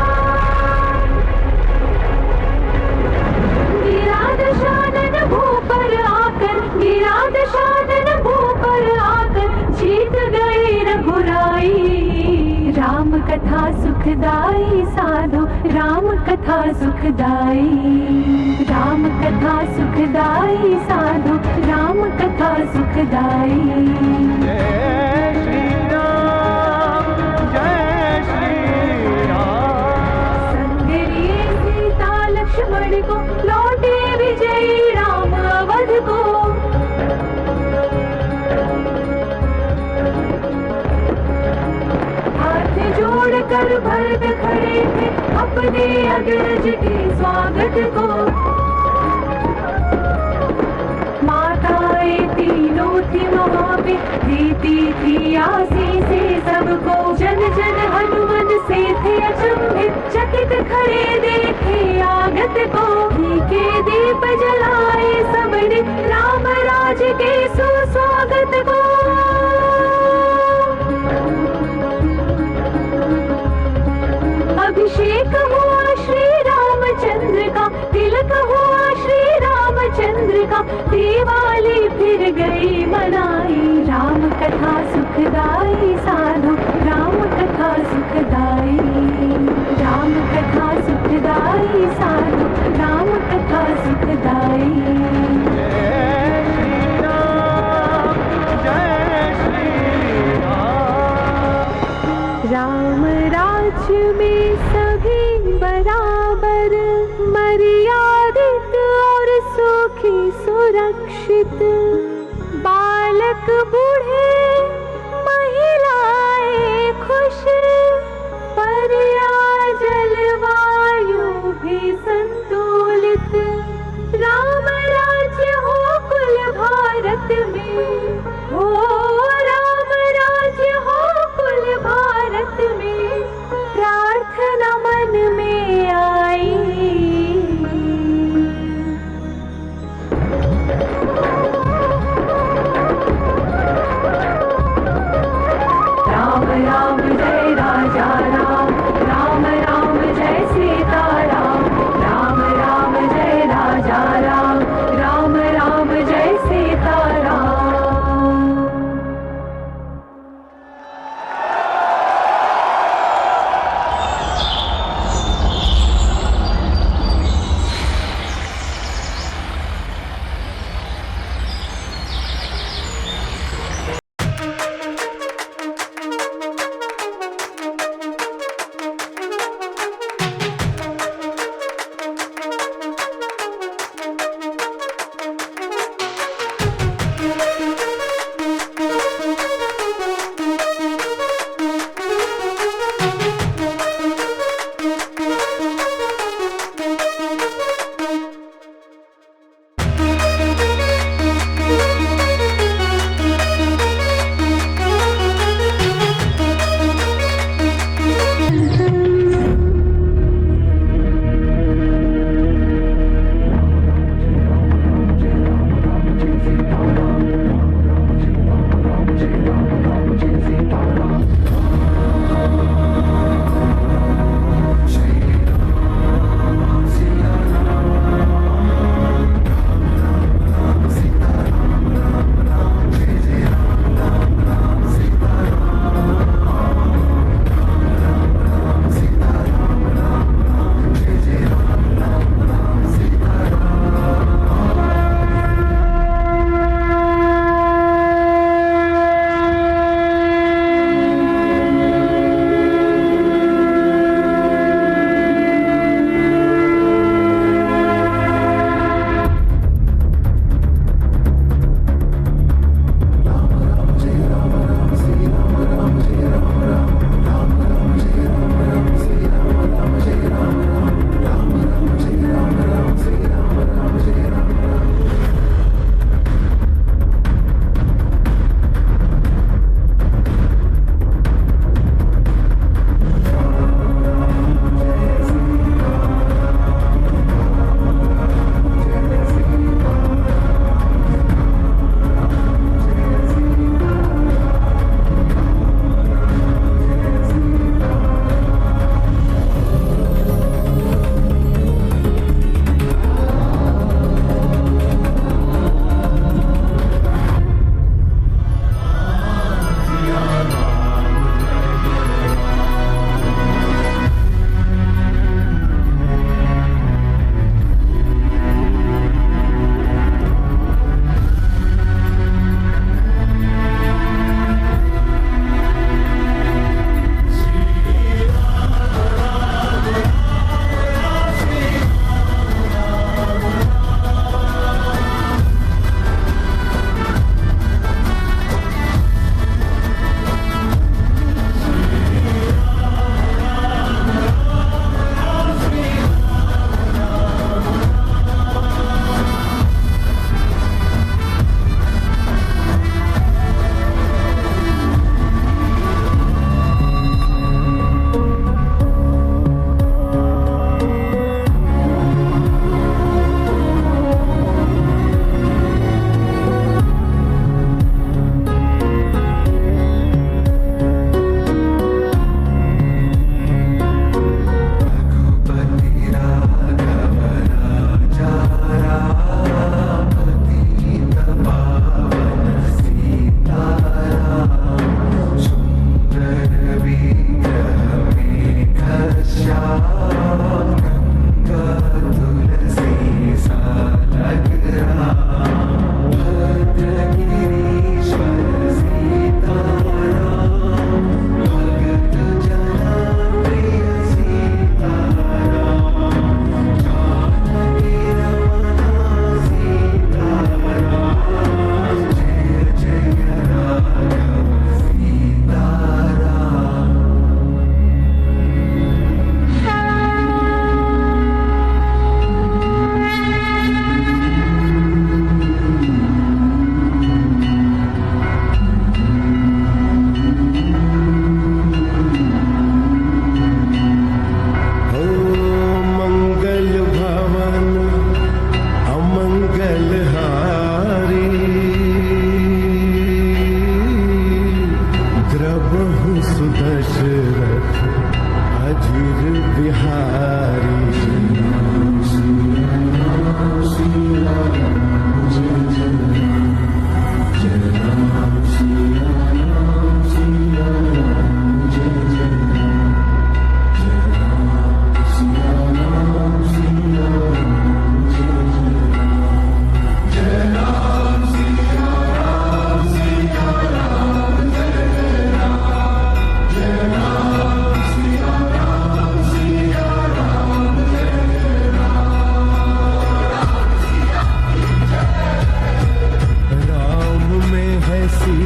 गिरा दशानन भू पर आकर, गिरा दशानन भू पर आकर, जीत गए रघुराई। राम कथा सुखदाई साधो, राम कथा सुखदाई, राम कथा सुखदाई साधो, राम कथा सुखदाई। जय श्री राम, जय श्री राम। संग लिए सीता लक्ष्मण को, लौटे विजयी राम अवध को। जोड़कर भरत खड़े थे अपने अग्रज के स्वागत को। माताएं तीनों थी वहाँ पे, देती थी आशीषें सबको। जन जन हनुमान से थे अचंभित, चकित खड़े देखे आगत को। घी के दीप जलाए सबने, राम राज के सुस्वागत को। अभिषेक हुआ श्री रामचंद्र का, तिलक हुआ श्री रामचंद्र का, दिवाली फिर गई मनाई। राम कथा सुखदाई साधो, राम कथा सुखदाई, राम कथा सुखदाई साधो, राम कथा सुखदाई। जय श्री राम, जय श्री राम। राम राज्य में सभी बराबर, मर्यादित और सुखी सुरक्षित। बालक बूढ़े महिलाएं खुश, पर्या जलवायु भी संतुलित। राम राज्य हो कुल भारत में, हो राम राज्य हो कुल भारत में। प्रार्थना मन में आई,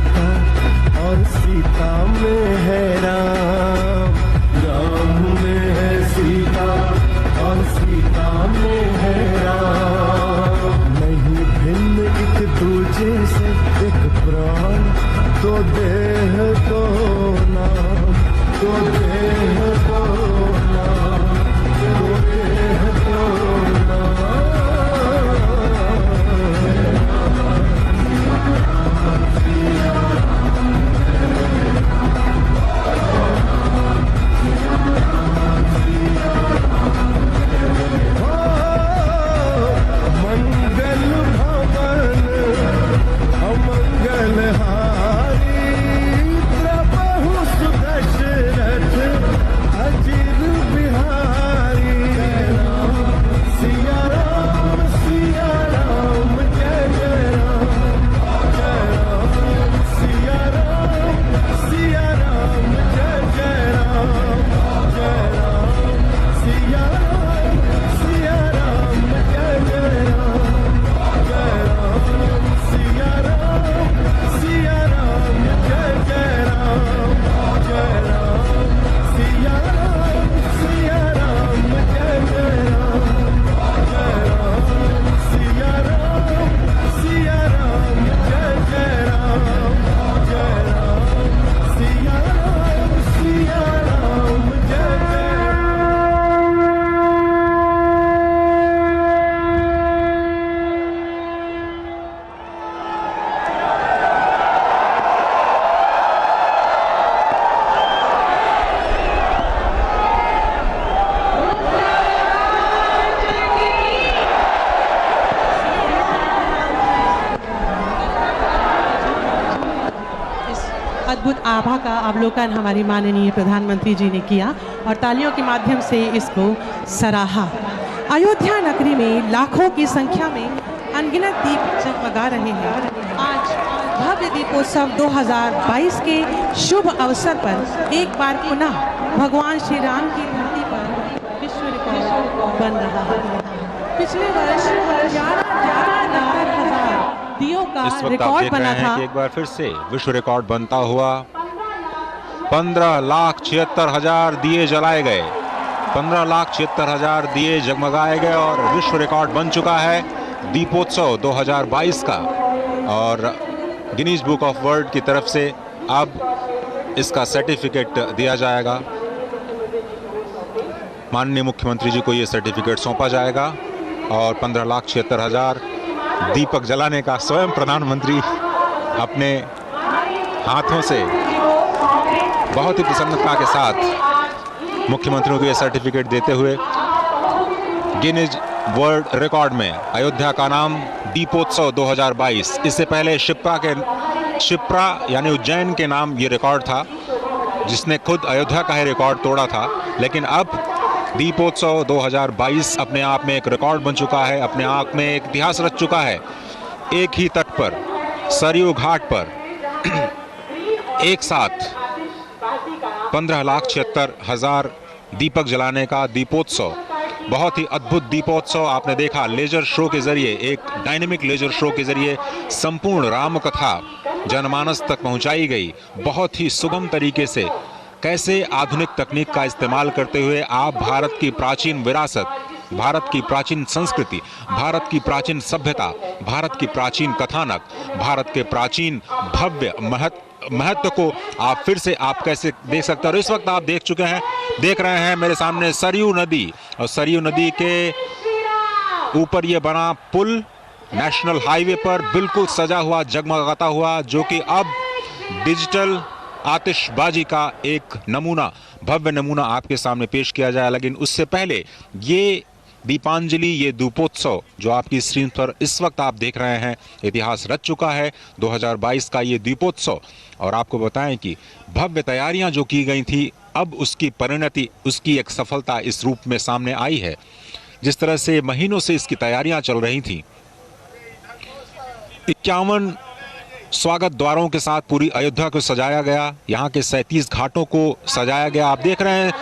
सीता और सीता में है राम, राम में है सीता और सीता में है राम। नहीं भिन्न एक दूजे से, एक प्राण तो देह तो नाम, तो देह तो नाम, तो देह तो नाम। मंगल भवन अमंगल हारी, प्रभु सुदशरथ अजिर बिहारी। सिया राम जय जय राम, जय राम सिया राम जय जय राम, जय राम सिया राम जय जय राम, जय राम सिया राम जय जय राम, जय राम सिया राम जय जय राम, जय राम सिया राम जय जय राम, जय राम सिया राम जय जय। अद्भुत आभा का अवलोकन हमारी माननीय प्रधानमंत्री जी ने किया और तालियों के माध्यम से इसको सराहा। अयोध्या नगरी में लाखों की संख्या में अनगिनत दीप जगमगा रहे हैं। आज भव्य दीपोत्सव 2022 के शुभ अवसर पर एक बार पुनः भगवान श्री राम की धरती पर विश्व रिकॉर्ड बन रहा है। पिछले वर्ष 11,70,000 दियों का इस वक्त आप रिकॉर्ड देख रहे बना हैं था। कि एक बार फिर से विश्व रिकॉर्ड बनता हुआ 15,76,000 दिए जलाए गए, 15,76,000 दिए जगमगाए गए और विश्व रिकॉर्ड बन चुका है दीपोत्सव 2022 का। और गिनीज बुक ऑफ वर्ल्ड की तरफ से अब इसका सर्टिफिकेट दिया जाएगा। माननीय मुख्यमंत्री जी को ये सर्टिफिकेट सौंपा जाएगा और 15,76,000 दीपक जलाने का स्वयं प्रधानमंत्री अपने हाथों से बहुत ही प्रसन्नता के साथ मुख्यमंत्रियों को यह सर्टिफिकेट देते हुए गिनीज वर्ल्ड रिकॉर्ड में अयोध्या का नाम दीपोत्सव 2022। इससे पहले शिप्रा यानी उज्जैन के नाम ये रिकॉर्ड था, जिसने खुद अयोध्या का ही रिकॉर्ड तोड़ा था। लेकिन अब दीपोत्सव 2022 अपने आप में एक रिकॉर्ड बन चुका है, अपने आप में एक इतिहास रच चुका है। एक ही तट पर, सरयू घाट पर एक साथ 15,76,000 दीपक जलाने का दीपोत्सव, बहुत ही अद्भुत दीपोत्सव आपने देखा। लेजर शो के जरिए, एक डायनेमिक लेजर शो के जरिए संपूर्ण राम कथा जनमानस तक पहुंचाई गई। बहुत ही सुगम तरीके से कैसे आधुनिक तकनीक का इस्तेमाल करते हुए आप भारत की प्राचीन विरासत, भारत की प्राचीन संस्कृति, भारत की प्राचीन सभ्यता, भारत की प्राचीन कथानक, भारत के प्राचीन भव्य महत्व को आप फिर से आप कैसे देख सकते हैं। और इस वक्त आप देख रहे हैं मेरे सामने सरयू नदी, और सरयू नदी के ऊपर ये बना पुल नेशनल हाईवे पर बिल्कुल सजा हुआ, जगमगाता हुआ, जो कि अब डिजिटल आतिशबाजी का एक नमूना, भव्य नमूना आपके सामने पेश किया जाए। लेकिन उससे पहले ये दीपांजलि, ये दीपोत्सव जो आपकी स्क्रीन पर इस वक्त आप देख रहे हैं, इतिहास रच चुका है 2022 का ये दीपोत्सव। और आपको बताएं कि भव्य तैयारियां जो की गई थी, अब उसकी परिणति, उसकी एक सफलता इस रूप में सामने आई है। जिस तरह से महीनों से इसकी तैयारियां चल रही थी, 51 स्वागत द्वारों के साथ पूरी अयोध्या को सजाया गया, यहाँ के 37 घाटों को सजाया गया। आप देख रहे हैं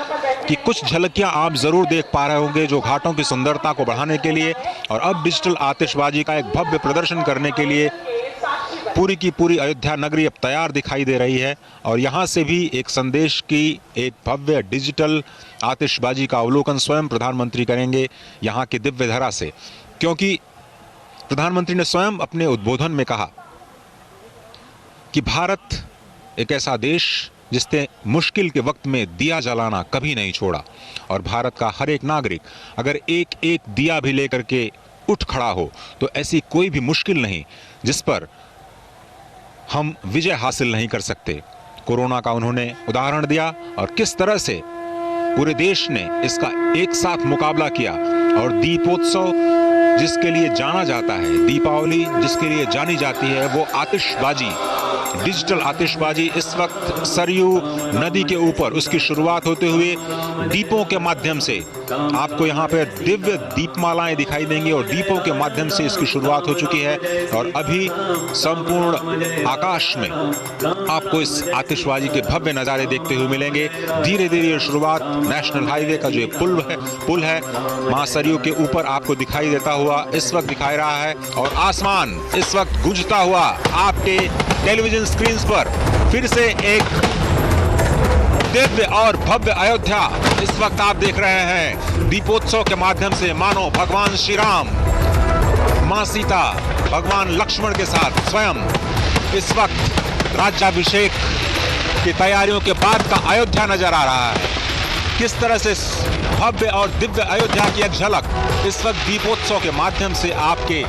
कि कुछ झलकियां आप जरूर देख पा रहे होंगे जो घाटों की सुंदरता को बढ़ाने के लिए और अब डिजिटल आतिशबाजी का एक भव्य प्रदर्शन करने के लिए पूरी की पूरी अयोध्या नगरी अब तैयार दिखाई दे रही है और यहाँ से भी एक संदेश की एक भव्य डिजिटल आतिशबाजी का अवलोकन स्वयं प्रधानमंत्री करेंगे यहाँ की दिव्य धरा से, क्योंकि प्रधानमंत्री ने स्वयं अपने उद्बोधन में कहा कि भारत एक ऐसा देश जिसने मुश्किल के वक्त में दिया जलाना कभी नहीं छोड़ा और भारत का हर एक नागरिक अगर एक एक दिया भी लेकर के उठ खड़ा हो तो ऐसी कोई भी मुश्किल नहीं जिस पर हम विजय हासिल नहीं कर सकते। कोरोना का उन्होंने उदाहरण दिया और किस तरह से पूरे देश ने इसका एक साथ मुकाबला किया और दीपोत्सव जिसके लिए जाना जाता है, दीपावली जिसके लिए जानी जाती है, वो आतिशबाजी, डिजिटल आतिशबाजी इस वक्त सरयू नदी के ऊपर उसकी शुरुआत होते हुए दीपों के माध्यम से आपको यहाँ पे दिव्य दीपमालाएं दिखाई देंगी और दीपों के माध्यम से इसकी शुरुआत हो चुकी है और अभी संपूर्ण आकाश में आपको इस आतिशबाजी के भव्य नज़ारे देखते हुए मिलेंगे। धीरे धीरे ये शुरुआत नेशनल हाईवे का जो एक पुल है महासरयू के ऊपर आपको दिखाई देता हुआ इस वक्त दिखाई रहा है और आसमान इस वक्त गूंजता हुआ आपके टेलीविजन स्क्रीन पर फिर से एक दिव्य और भव्य अयोध्या इस वक्त आप देख रहे हैं। दीपोत्सव के माध्यम से मानो भगवान श्री राम, मां सीता, भगवान लक्ष्मण के साथ स्वयं इस वक्त राज्याभिषेक की तैयारियों के बाद का अयोध्या नजर आ रहा है। किस तरह से भव्य और दिव्य अयोध्या की एक झलक इस वक्त दीपोत्सव के माध्यम से आपके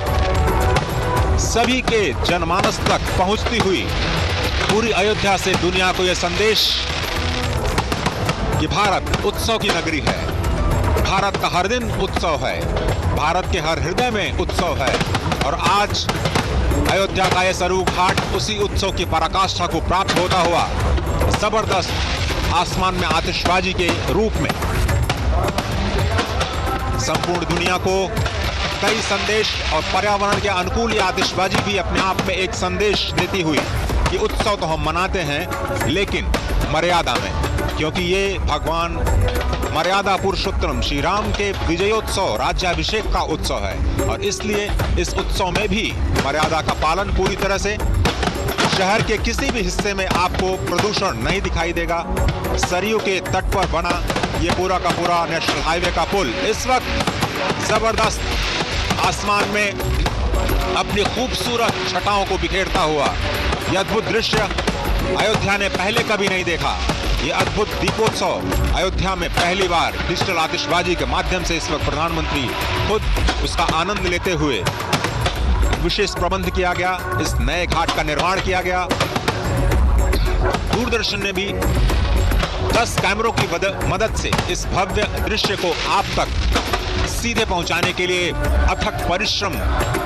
सभी के जनमानस तक पहुंचती हुई पूरी अयोध्या से दुनिया को यह संदेश कि भारत उत्सव की नगरी है, भारत का हर दिन उत्सव है, भारत के हर हृदय में उत्सव है और आज अयोध्या का यह सरयू घाट उसी उत्सव की पराकाष्ठा को प्राप्त होता हुआ जबरदस्त आसमान में आतिशबाजी के रूप में संपूर्ण दुनिया को कई संदेश और पर्यावरण के अनुकूल आतिशबाजी भी अपने आप में एक संदेश देती हुई कि उत्सव तो हम मनाते हैं लेकिन मर्यादा में, क्योंकि ये भगवान मर्यादा पुरुषोत्तम श्री राम के विजयोत्सव राज्याभिषेक का उत्सव है और इसलिए इस उत्सव में भी मर्यादा का पालन पूरी तरह से। शहर के किसी भी हिस्से में आपको प्रदूषण नहीं दिखाई देगा। सरयू के तट पर बना ये पूरा का पूरा नेशनल हाईवे का पुल इस वक्त जबरदस्त आसमान में अपनी खूबसूरत छटाओं को बिखेरता हुआ यह अद्भुत दृश्य अयोध्या ने पहले कभी नहीं देखा। ये अद्भुत दीपोत्सव अयोध्या में पहली बार डिजिटल आतिशबाजी के माध्यम से इस वक्त प्रधानमंत्री खुद उसका आनंद लेते हुए विशेष प्रबंध किया गया, इस नए घाट का निर्माण किया गया। दूरदर्शन ने भी 10 कैमरों की मदद से इस भव्य दृश्य को आप तक सीधे पहुंचाने के लिए अथक परिश्रम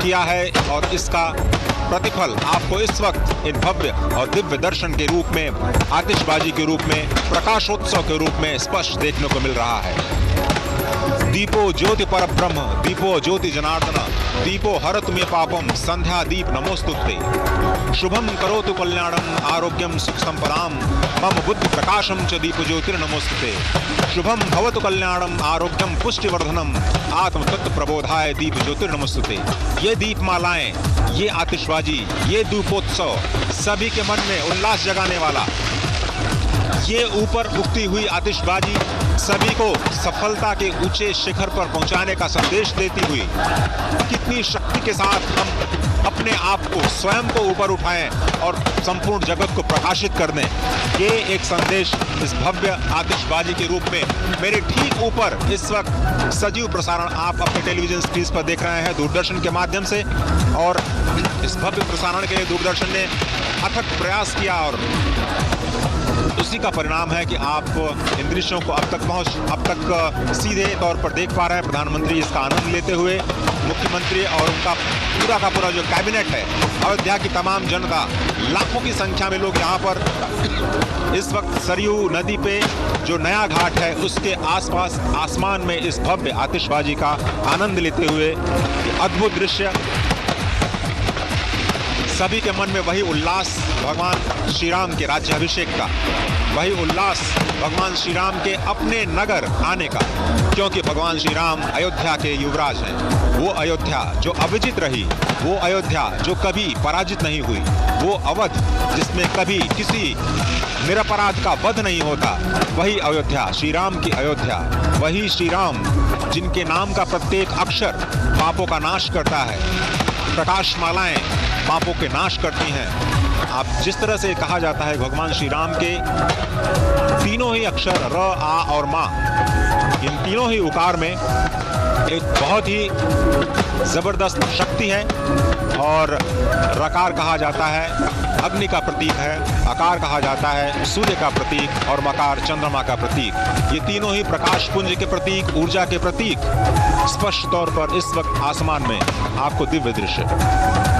किया है और इसका प्रतिफल आपको इस वक्त इन भव्य और दिव्य दर्शन के रूप में, आतिशबाजी के रूप में, प्रकाशोत्सव के रूप में स्पष्ट देखने को मिल रहा है। दीपो ज्योति परब्रह्म, दीपो ज्योति जनार्दन, दीपो हरतु मे पापम, संध्या दीप नमोस्तुते। शुभम करोतु कल्याणम, आरोग्यम सुख संपदाम, मम बुद्धि प्रकाशम च दीप ज्योतिर्नमोस्तुते। शुभम भवतु कल्याणम, आरोग्यम पुष्टिवर्धनम, आत्म तत्व प्रबोधाय दीप ज्योतिर्नमोस्तुते। ये दीपमालाएं, ये आतिशबाजी, ये दीपोत्सव सभी के मन में उल्लास जगाने वाला, ये ऊपर उगती हुई आतिशबाजी सभी को सफलता के ऊंचे शिखर पर पहुंचाने का संदेश देती हुई कितनी शक्ति के साथ हम अपने आप को, स्वयं को ऊपर उठाएं और संपूर्ण जगत को प्रकाशित कर दें, ये एक संदेश इस भव्य आतिशबाजी के रूप में मेरे ठीक ऊपर इस वक्त सजीव प्रसारण आप अपने टेलीविजन स्क्रीन पर देख रहे हैं दूरदर्शन के माध्यम से। और इस भव्य प्रसारण के लिए दूरदर्शन ने अथक प्रयास किया और उसी का परिणाम है कि आप इन दृश्यों को अब तक सीधे तौर पर देख पा रहे हैं। प्रधानमंत्री इसका आनंद लेते हुए, मुख्यमंत्री और उनका पूरा जो कैबिनेट है, अयोध्या की तमाम जनता, लाखों की संख्या में लोग यहाँ पर इस वक्त सरयू नदी पे जो नया घाट है उसके आसपास आसमान में इस भव्य आतिशबाजी का आनंद लेते हुए अद्भुत दृश्य, सभी के मन में वही उल्लास भगवान श्री राम के राज्याभिषेक का, वही उल्लास भगवान श्री राम के अपने नगर आने का, क्योंकि भगवान श्री राम अयोध्या के युवराज हैं। वो अयोध्या जो अविजित रही, वो अयोध्या जो कभी पराजित नहीं हुई, वो अवध जिसमें कभी किसी निरपराध का वध नहीं होता, वही अयोध्या, श्री राम की अयोध्या, वही श्री राम जिनके नाम का प्रत्येक अक्षर पापों का नाश करता है। प्रकाश मालाएं पापों के नाश करती हैं। आप जिस तरह से कहा जाता है भगवान श्री राम के तीनों ही अक्षर र, आ और मा, इन तीनों ही उकार में एक बहुत ही जबरदस्त शक्ति है। और रकार कहा जाता है अग्नि का प्रतीक है, अकार कहा जाता है सूर्य का प्रतीक और मकार चंद्रमा का प्रतीक। ये तीनों ही प्रकाश पुंज के प्रतीक, ऊर्जा के प्रतीक स्पष्ट तौर पर इस वक्त आसमान में आपको दिव्य दृश्य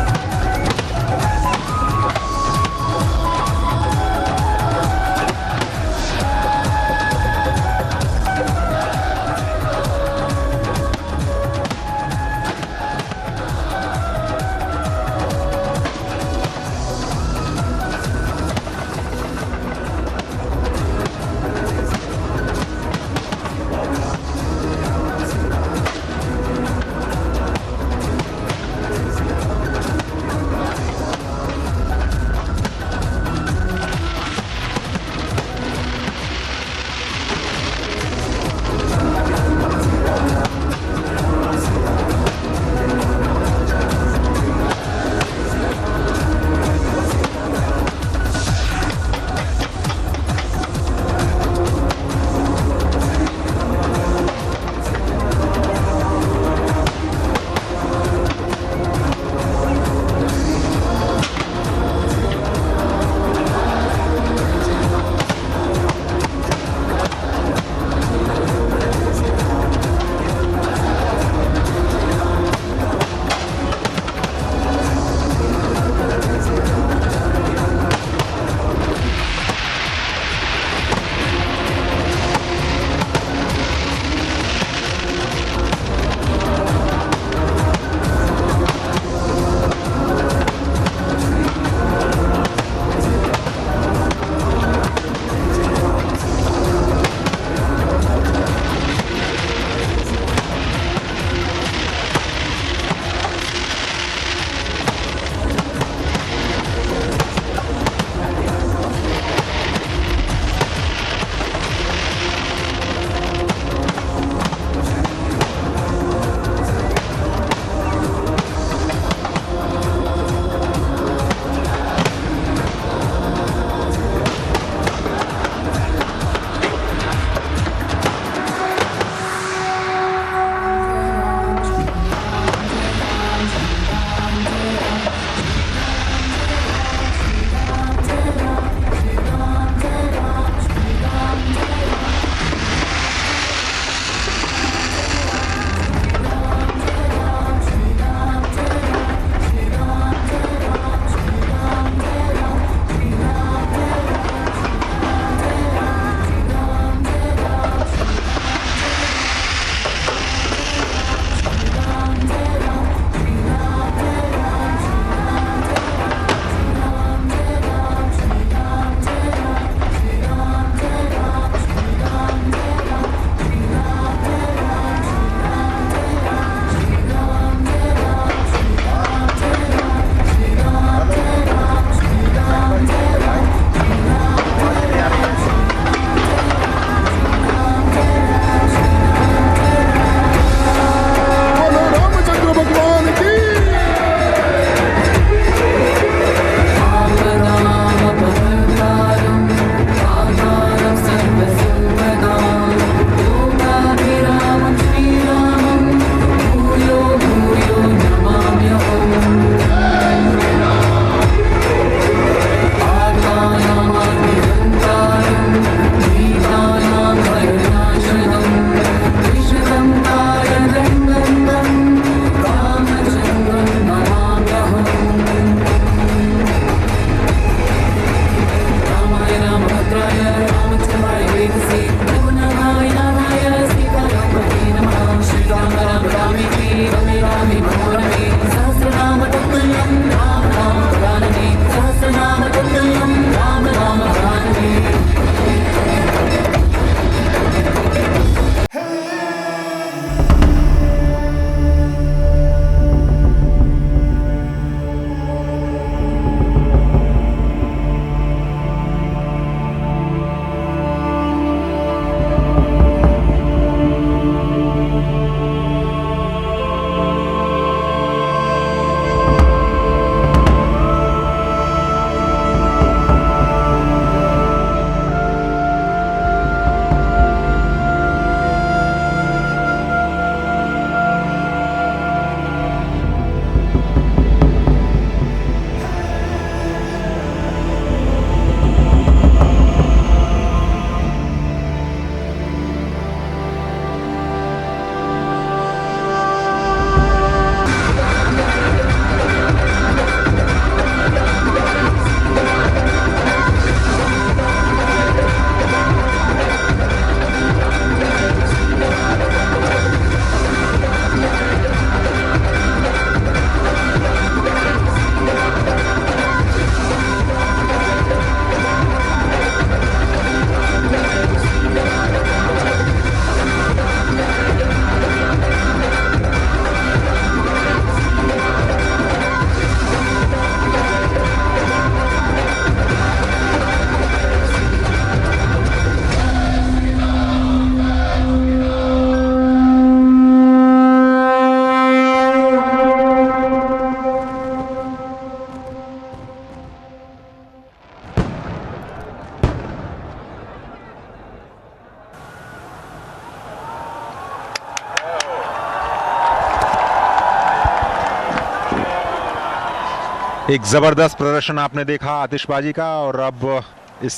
एक जबरदस्त प्रदर्शन आपने देखा आतिशबाजी का। और अब इस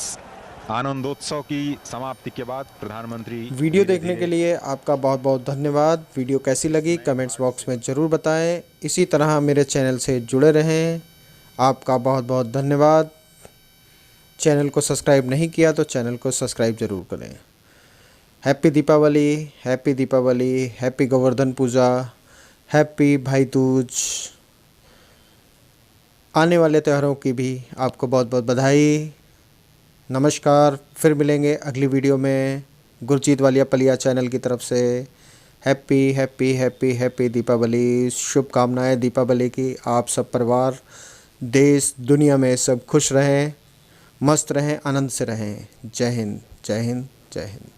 आनंदोत्सव की समाप्ति के बाद प्रधानमंत्री वीडियो देखने के लिए आपका बहुत बहुत धन्यवाद। वीडियो कैसी लगी कमेंट्स बॉक्स में ज़रूर बताएं। इसी तरह मेरे चैनल से जुड़े रहें। आपका बहुत बहुत धन्यवाद। चैनल को सब्सक्राइब नहीं किया तो चैनल को सब्सक्राइब ज़रूर करें। Happy Deepawali, happy Deepawali, happy Govardhan Puja, happy Bhai Dooj. आने वाले त्योहारों की भी आपको बहुत बहुत बधाई। नमस्कार। फिर मिलेंगे अगली वीडियो में गुरजीत वालिया पलिया चैनल की तरफ से। Happy happy happy happy Deepawali. शुभकामनाएं दीपावली की। आप सब परिवार, देश, दुनिया में सब खुश रहें, मस्त रहें, आनंद से रहें। जय हिंद, जय हिंद, जय हिंद।